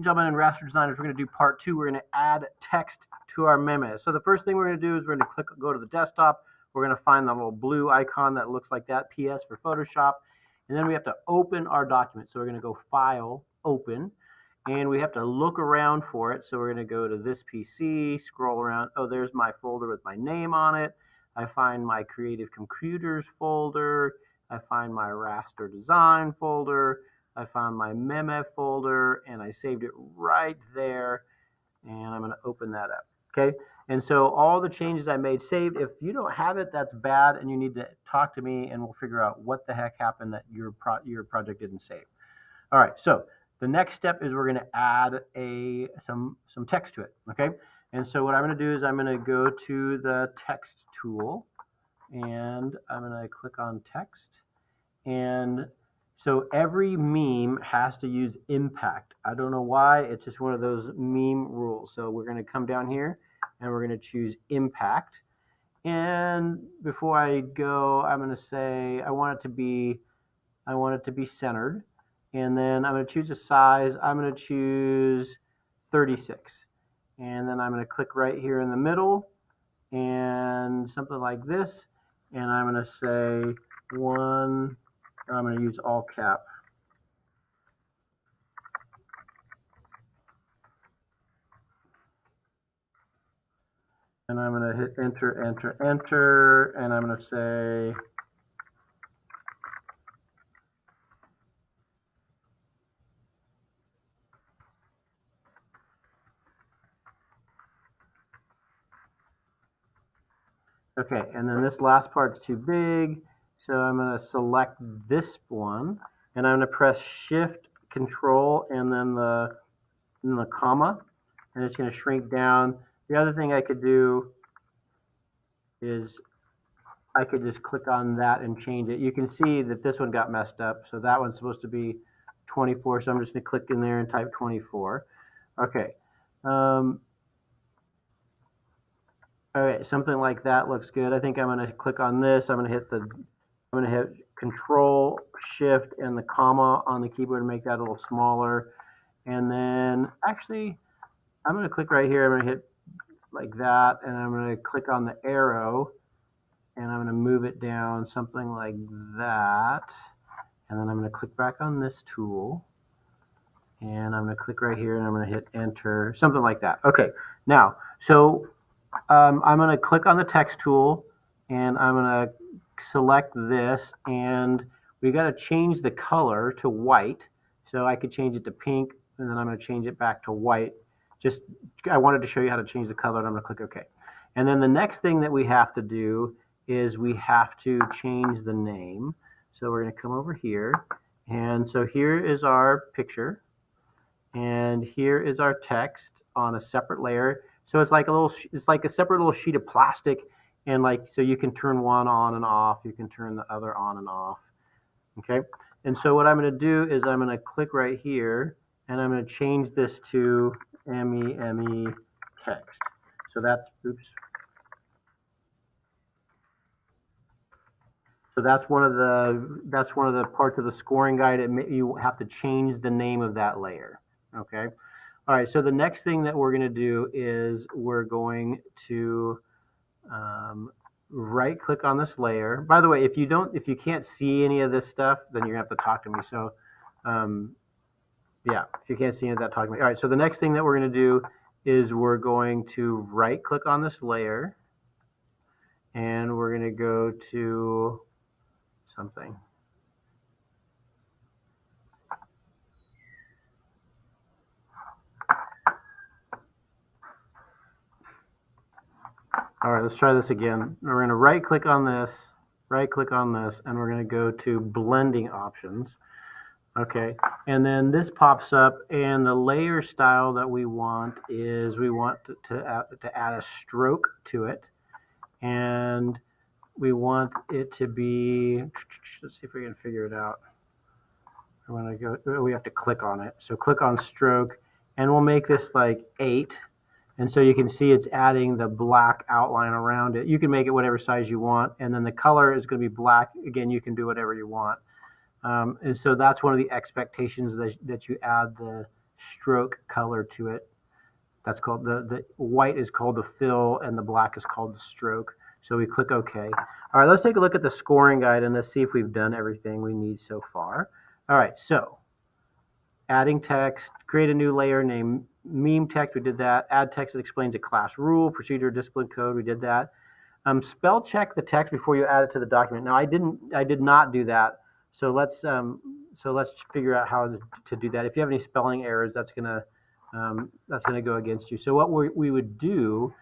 Gentlemen and raster designers, we're going to do part 2. We're going to add text to our meme. So the first thing we're going to do is we're going to go to the desktop. We're going to find the little blue icon that looks like that, PS for Photoshop. And then we have to open our document. So we're going to go File, Open. And we have to look around for it. So we're going to go to this PC, scroll around. Oh, there's my folder with my name on it. I find my Creative Computers folder. I find my raster design folder. I found my meme folder and I saved it right there, and I'm going to open that up. Okay, and so all the changes I made saved. If you don't have it, that's bad, and you need to talk to me and we'll figure out what the heck happened that your project didn't save. All right, so the next step is we're going to add some text to it. Okay, and so what I'm going to do is I'm going to go to the text tool and I'm going to click on text. And so every meme has to use impact. I don't know why, it's just one of those meme rules. So we're going to come down here and we're going to choose impact. And before I go, I'm going to say I want it to be centered. And then I'm going to choose a size. I'm going to choose 36. And then I'm going to click right here in the middle and something like this. And I'm going to say one. I'm going to use all cap. And I'm going to hit enter, enter, enter, and I'm going to say okay, and then this last part's too big, so I'm going to select this one, and I'm going to press Shift, Control, and then the comma, and it's going to shrink down. The other thing I could do is I could just click on that and change it. You can see that this one got messed up, so that one's supposed to be 24, so I'm just going to click in there and type 24. Okay. All right, something like that looks good. I think I'm going to click on this. I'm going to hit Control, Shift, and the comma on the keyboard to make that a little smaller. And then actually, I'm going to click right here. I'm going to hit like that, and I'm going to click on the arrow, and I'm going to move it down something like that. And then I'm going to click back on this tool, and I'm going to click right here, and I'm going to hit Enter, something like that. Okay, now, so I'm going to click on the text tool, and I'm going to select this, and we got to change the color to white. So I could change it to pink, and then I'm going to change it back to white. Just, I wanted to show you how to change the color, and I'm going to click OK. And then the next thing that we have to do is we have to change the name. So we're going to come over here, and so here is our picture, and here is our text on a separate layer. So it's like a separate little sheet of plastic, and like, so you can turn one on and off, you can turn the other on and off. Okay, and so what I'm going to do is I'm going to click right here, and I'm going to change this to MEME text. So that's, oops. So that's one of the parts of the scoring guide. You have to change the name of that layer. Okay. All right. So the next thing that we're going to do is we're going to right click on this layer. By the way, if you can't see any of this stuff, then you're gonna have to talk to me. So yeah, if you can't see any of that, talk to me. All right. So the next thing that we're going to do is we're going to right click on this layer, and we're going to go to something. All right, let's try this again. We're going to right click on this, and we're going to go to blending options. Okay, and then this pops up, and the layer style that we want is we want to add a stroke to it, and we want it to be, let's see if we can figure it out. We have to click on it. So click on stroke, and we'll make this like 8. And so you can see it's adding the black outline around it. You can make it whatever size you want, and then the color is going to be black. Again, you can do whatever you want. And so that's one of the expectations that you add the stroke color to it. That's called the white is called the fill and the black is called the stroke. So we click OK. All right, let's take a look at the scoring guide and let's see if we've done everything we need so far. All right, so adding text, create a new layer named meme text, we did that. Add text that explains a class rule, procedure, discipline code, we did that. Spell check the text before you add it to the document. Now I did not do that. So let's figure out how to do that. If you have any spelling errors, that's gonna go against you. So what we would do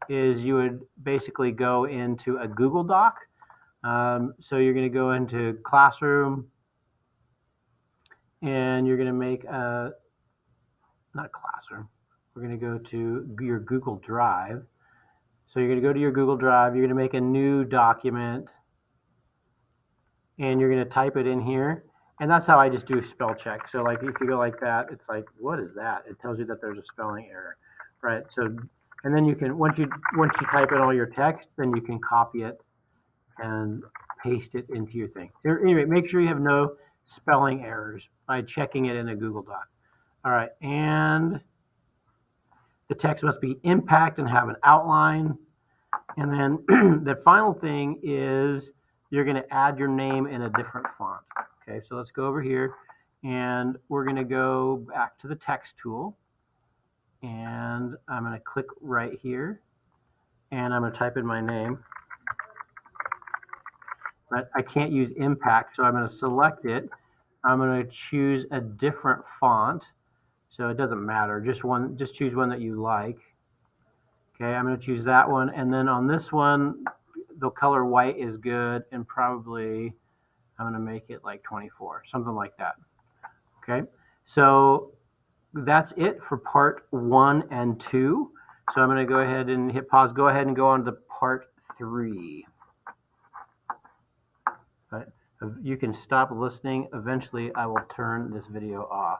is you would basically go into a Google Doc. So you're going to go into Classroom, and you're going to make not Classroom. We're going to go to your Google Drive. So you're going to go to your Google Drive. You're going to make a new document, and you're going to type it in here. And that's how I just do spell check. So like if you go like that, it's like, what is that? It tells you that there's a spelling error, right? So, and then you can, once you type in all your text, then you can copy it and paste it into your thing. So anyway, make sure you have no spelling errors by checking it in a Google Doc. All right, and the text must be impact and have an outline. And then the final thing is you're going to add your name in a different font. Okay, so let's go over here and we're going to go back to the text tool and I'm going to click right here and I'm going to type in my name. But I can't use impact, so I'm going to select it. I'm going to choose a different font. So it doesn't matter, just choose one that you like. Okay, I'm going to choose that one. And then on this one, the color white is good and probably I'm going to make it like 24, something like that. Okay, so that's it for part 1 and 2. So I'm going to go ahead and hit pause. Go ahead and go on to part 3. But you can stop listening. Eventually, I will turn this video off.